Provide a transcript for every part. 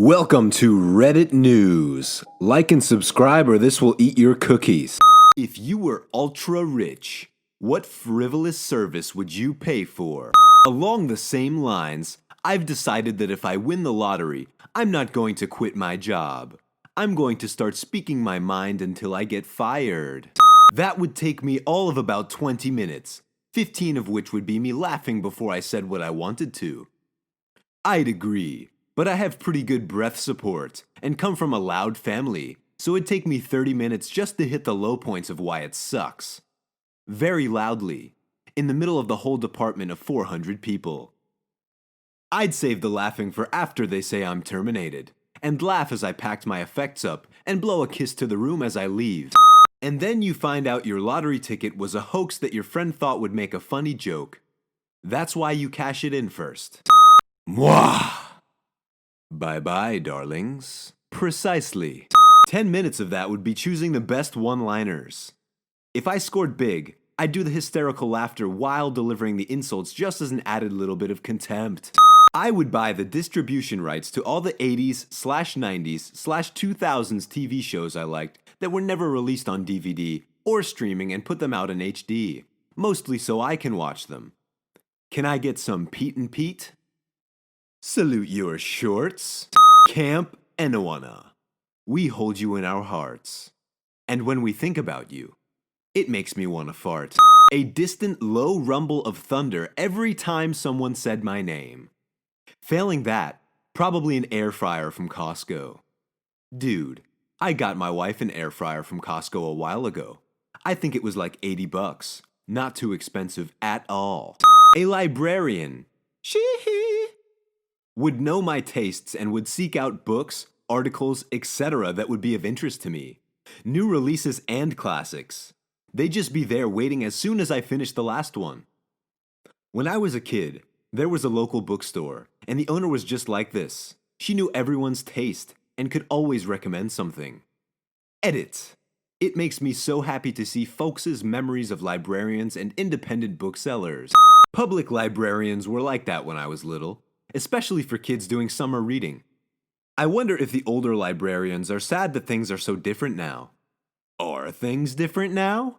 Welcome to Reddit News. Like and subscribe or this will eat your cookies. If you were ultra rich, what frivolous service would you pay for? Along the same lines, I've decided that if I win the lottery, I'm not going to quit my job. I'm going to start speaking my mind until I get fired. That would take me all of about 20 minutes, 15 of which would be me laughing before I said what I wanted to. I'd agree. But I have pretty good breath support and come from a loud family, so it'd take me 30 minutes just to hit the low points of why it sucks. Very loudly, in the middle of the whole department of 400 people. I'd save the laughing for after they say I'm terminated, and laugh as I packed my effects up and blow a kiss to the room as I leave. And then you find out your lottery ticket was a hoax that your friend thought would make a funny joke. That's why you cash it in first. Mwah! Bye-bye, darlings. Precisely. 10 minutes of that would be choosing the best one-liners. If I scored big, I'd do the hysterical laughter while delivering the insults just as an added little bit of contempt. I would buy the distribution rights to all the 80s/90s/2000s TV shows I liked that were never released on DVD or streaming and put them out in HD, mostly so I can watch them. Can I get some Pete and Pete? Salute your shorts. Camp Enowana. We hold you in our hearts. And when we think about you, it makes me want to fart. A distant low rumble of thunder every time someone said my name. Failing that, probably an air fryer from Costco. Dude, I got my wife an air fryer from Costco a while ago. I think it was like $80. Not too expensive at all. A librarian. Shee-hee. Would know my tastes and would seek out books, articles, etc. that would be of interest to me. New releases and classics. They'd just be there waiting as soon as I finished the last one. When I was a kid, there was a local bookstore, and the owner was just like this. She knew everyone's taste and could always recommend something. Edit. It makes me so happy to see folks' memories of librarians and independent booksellers. Public librarians were like that when I was little. Especially for kids doing summer reading. I wonder if the older librarians are sad that things are so different now. Are things different now?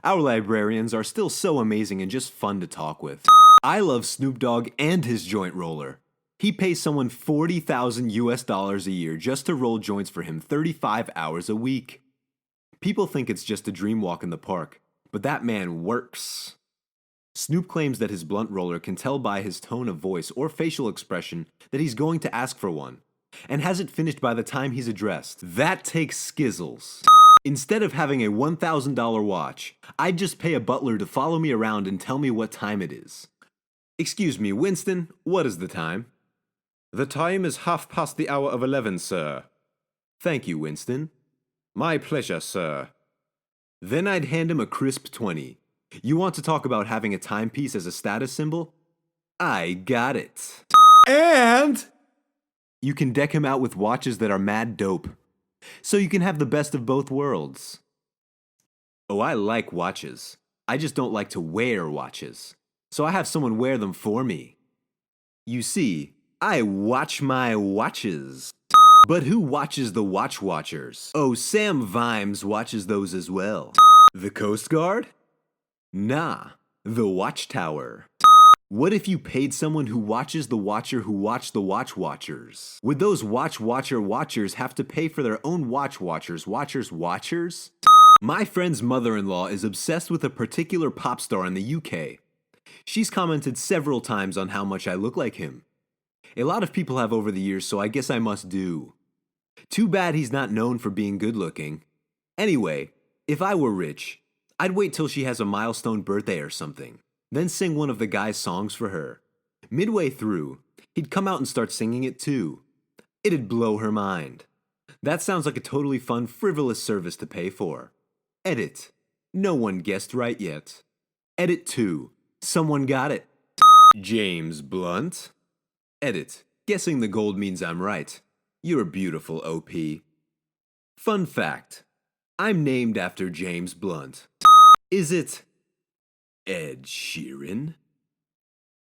Our librarians are still so amazing and just fun to talk with. I love Snoop Dogg and his joint roller. He pays someone $40,000 a year just to roll joints for him 35 hours a week. People think it's just a dream walk in the park, but that man works. Snoop claims that his blunt roller can tell by his tone of voice or facial expression that he's going to ask for one, and has it finished by the time he's addressed. That takes skizzles. Instead of having a $1,000 watch, I'd just pay a butler to follow me around and tell me what time it is. Excuse me, Winston, what is the time? The time is 11:30, sir. Thank you, Winston. My pleasure, sir. Then I'd hand him a crisp 20. You want to talk about having a timepiece as a status symbol? I got it. And you can deck him out with watches that are mad dope. So you can have the best of both worlds. Oh, I like watches. I just don't like to wear watches. So I have someone wear them for me. You see, I watch my watches. But who watches the watch watchers? Oh, Sam Vimes watches those as well. The Coast Guard? Nah, the Watchtower. What if you paid someone who watches the watcher who watched the watch watchers? Would those watch watcher watchers have to pay for their own watch watchers? My friend's mother-in-law is obsessed with a particular pop star in the UK. She's commented several times on how much I look like him. A lot of people have over the years, so I guess I must do. Too bad he's not known for being good looking. Anyway, if I were rich, I'd wait till she has a milestone birthday or something, then sing one of the guy's songs for her. Midway through, he'd come out and start singing it too. It'd blow her mind. That sounds like a totally fun, frivolous service to pay for. Edit. No one guessed right yet. Edit 2. Someone got it. James Blunt. Edit. Guessing the gold means I'm right. You're beautiful, OP. Fun fact. I'm named after James Blunt. Is it Ed Sheeran?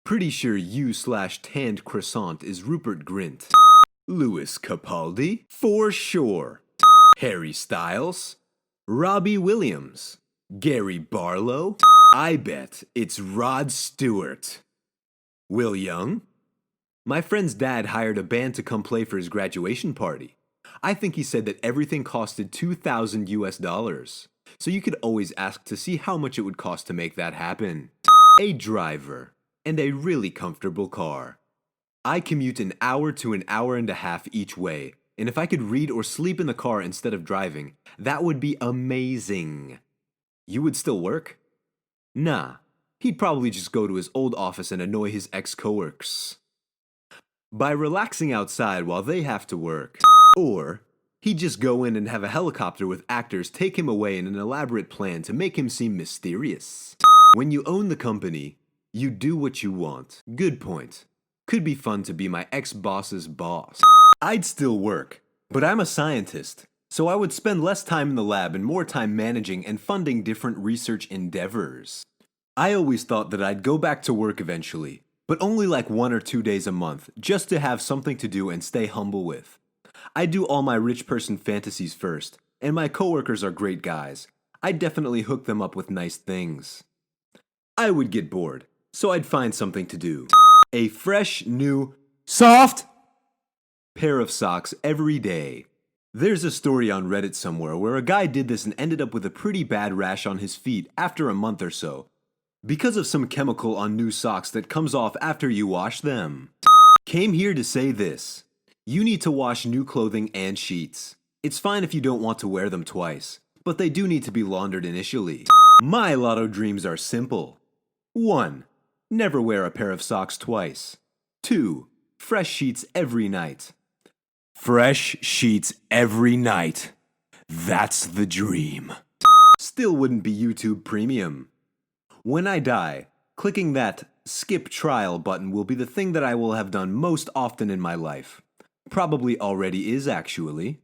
Pretty sure you/tanned croissant is Rupert Grint. Louis Capaldi? For sure. Harry Styles? Robbie Williams? Gary Barlow? I bet it's Rod Stewart. Will Young? My friend's dad hired a band to come play for his graduation party. I think he said that everything costed $2,000 US. So you could always ask to see how much it would cost to make that happen. A driver and a really comfortable car. I commute an hour to an hour and a half each way, and if I could read or sleep in the car instead of driving, that would be amazing. You would still work? Nah, he'd probably just go to his old office and annoy his ex-coworkers by relaxing outside while they have to work. Or he'd just go in and have a helicopter with actors take him away in an elaborate plan to make him seem mysterious. When you own the company, you do what you want. Good point. Could be fun to be my ex-boss's boss. I'd still work, but I'm a scientist, so I would spend less time in the lab and more time managing and funding different research endeavors. I always thought that I'd go back to work eventually, but only like 1 or 2 days a month, just to have something to do and stay humble with. I do all my rich person fantasies first, and my coworkers are great guys. I'd definitely hook them up with nice things. I would get bored, so I'd find something to do. A fresh, new, soft pair of socks every day. There's a story on Reddit somewhere where a guy did this and ended up with a pretty bad rash on his feet after a month or so, because of some chemical on new socks that comes off after you wash them. Came here to say this. You need to wash new clothing and sheets. It's fine if you don't want to wear them twice, but they do need to be laundered initially. My lotto dreams are simple. 1. Never wear a pair of socks twice. 2. Fresh sheets every night. Fresh sheets every night. That's the dream. Still wouldn't be YouTube Premium. When I die, clicking that skip trial button will be the thing that I will have done most often in my life. Probably already is, actually.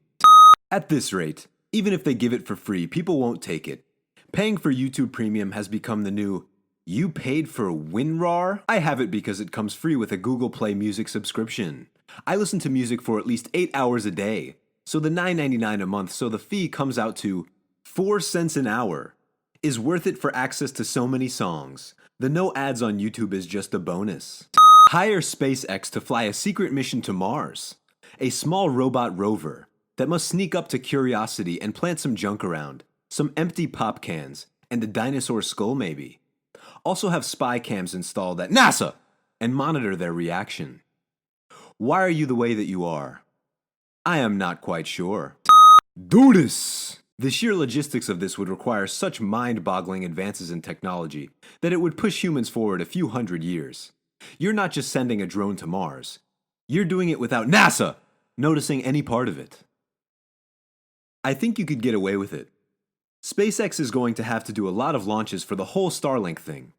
At this rate, even if they give it for free, people won't take it. Paying for YouTube Premium has become the new, you paid for WinRAR? I have it because it comes free with a Google Play Music subscription. I listen to music for at least 8 hours a day, so the $9.99 a month, so the fee comes out to 4 cents an hour, is worth it for access to so many songs. The no ads on YouTube is just a bonus. Hire SpaceX to fly a secret mission to Mars. A small robot rover that must sneak up to Curiosity and plant some junk around, some empty pop cans, and a dinosaur skull maybe. Also have spy cams installed at NASA and monitor their reaction. Why are you the way that you are? I am not quite sure. Do this! The sheer logistics of this would require such mind-boggling advances in technology that it would push humans forward a few hundred years. You're not just sending a drone to Mars. You're doing it without NASA noticing any part of it. I think you could get away with it. SpaceX is going to have to do a lot of launches for the whole Starlink thing.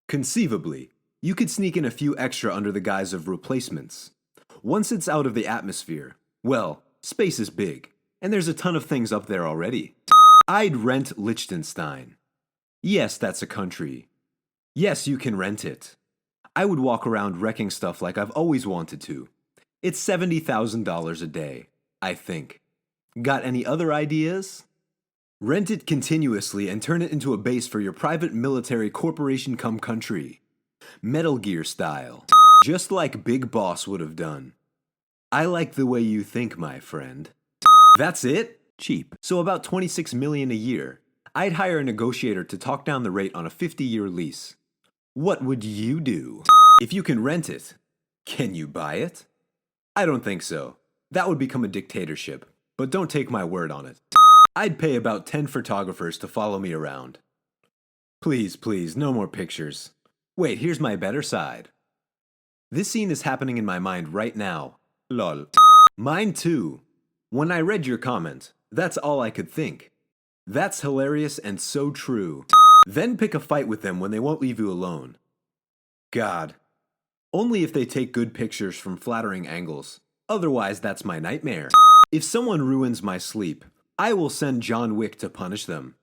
Conceivably, you could sneak in a few extra under the guise of replacements. Once it's out of the atmosphere, well, space is big, and there's a ton of things up there already. I'd rent Liechtenstein. Yes, that's a country. Yes, you can rent it. I would walk around wrecking stuff like I've always wanted to. It's $70,000 a day, I think. Got any other ideas? Rent it continuously and turn it into a base for your private military corporation come country. Metal Gear style. Just like Big Boss would have done. I like the way you think, my friend. That's it? Cheap. So about $26 million a year. I'd hire a negotiator to talk down the rate on a 50-year lease. What would you do? If you can rent it, can you buy it? I don't think so. That would become a dictatorship, but don't take my word on it. I'd pay about 10 photographers to follow me around. Please, please, no more pictures. Wait, here's my better side. This scene is happening in my mind right now. Lol. Mine too. When I read your comment, that's all I could think. That's hilarious and so true. Then pick a fight with them when they won't leave you alone. God. Only if they take good pictures from flattering angles. Otherwise, that's my nightmare. If someone ruins my sleep, I will send John Wick to punish them.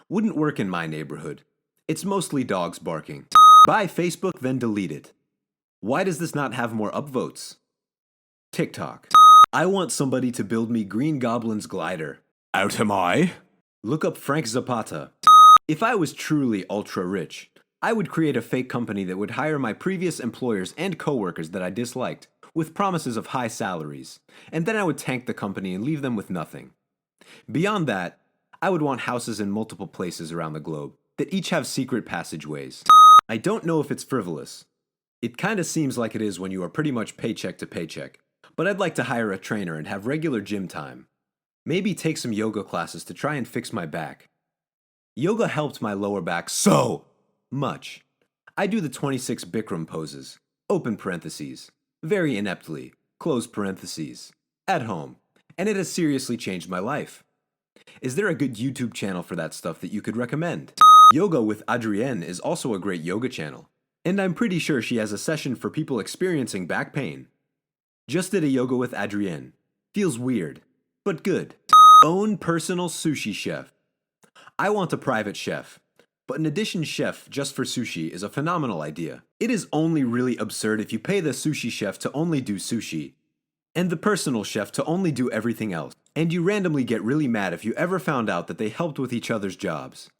Wouldn't work in my neighborhood. It's mostly dogs barking. Buy Facebook, then delete it. Why does this not have more upvotes? TikTok. I want somebody to build me Green Goblin's glider. Out am I? Look up Frank Zapata. If I was truly ultra rich, I would create a fake company that would hire my previous employers and coworkers that I disliked, with promises of high salaries, and then I would tank the company and leave them with nothing. Beyond that, I would want houses in multiple places around the globe that each have secret passageways. I don't know if it's frivolous. It kinda seems like it is when you are pretty much paycheck to paycheck, but I'd like to hire a trainer and have regular gym time. Maybe take some yoga classes to try and fix my back. Yoga helped my lower back so much. I do the 26 Bikram poses, open parentheses, very ineptly, close parentheses, at home, and it has seriously changed my life. Is there a good YouTube channel for that stuff that you could recommend? Yoga with Adrienne is also a great yoga channel, and I'm pretty sure she has a session for people experiencing back pain. Just did a yoga with Adrienne. Feels weird, but good. Own personal sushi chef. I want a private chef, but an addition chef just for sushi is a phenomenal idea. It is only really absurd if you pay the sushi chef to only do sushi, and the personal chef to only do everything else. And you randomly get really mad if you ever found out that they helped with each other's jobs.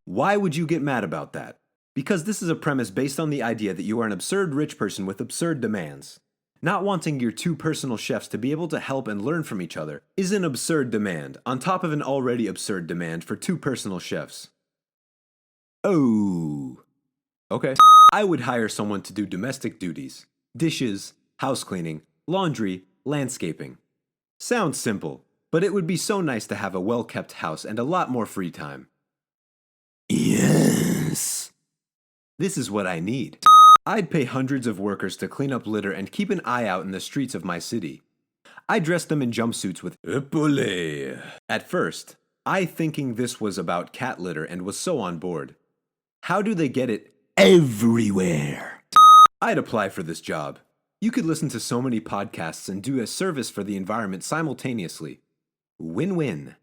Why would you get mad about that? Because this is a premise based on the idea that you are an absurd rich person with absurd demands. Not wanting your two personal chefs to be able to help and learn from each other is an absurd demand, on top of an already absurd demand for two personal chefs. Oh. Okay. I would hire someone to do domestic duties. Dishes, house cleaning, laundry, landscaping. Sounds simple, but it would be so nice to have a well-kept house and a lot more free time. Yes! This is what I need. I'd pay hundreds of workers to clean up litter and keep an eye out in the streets of my city. I dressed them in jumpsuits with epaulettes. At first, I thinking this was about cat litter and was so on board. How do they get it everywhere? I'd apply for this job. You could listen to so many podcasts and do a service for the environment simultaneously. Win-win.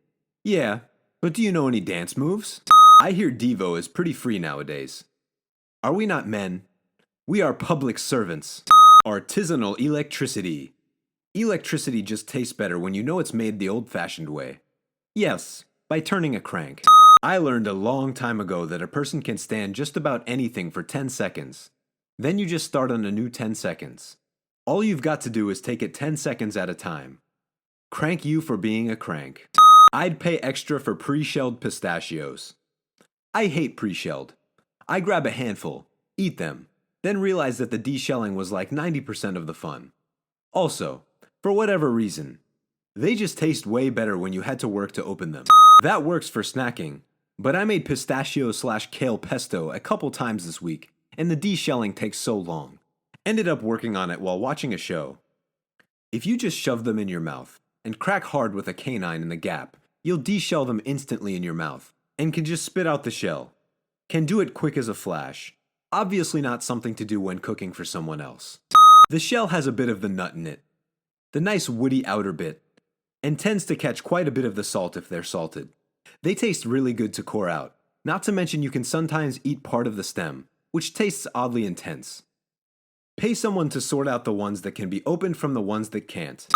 Yeah, but do you know any dance moves? I hear Devo is pretty free nowadays. Are we not men? We are public servants. Artisanal electricity. Electricity just tastes better when you know it's made the old-fashioned way. Yes, by turning a crank. I learned a long time ago that a person can stand just about anything for 10 seconds. Then you just start on a new 10 seconds. All you've got to do is take it 10 seconds at a time. Crank you for being a crank. I'd pay extra for pre-shelled pistachios. I hate pre-shelled. I grab a handful, eat them, then realize that the de-shelling was like 90% of the fun. Also, for whatever reason, they just taste way better when you had to work to open them. That works for snacking, but I made pistachio/kale pesto a couple times this week, and the de-shelling takes so long. Ended up working on it while watching a show. If you just shove them in your mouth and crack hard with a canine in the gap, you'll de-shell them instantly in your mouth and can just spit out the shell. Can do it quick as a flash. Obviously not something to do when cooking for someone else. The shell has a bit of the nut in it, the nice woody outer bit, and tends to catch quite a bit of the salt if they're salted. They taste really good to core out, not to mention you can sometimes eat part of the stem, which tastes oddly intense. Pay someone to sort out the ones that can be opened from the ones that can't.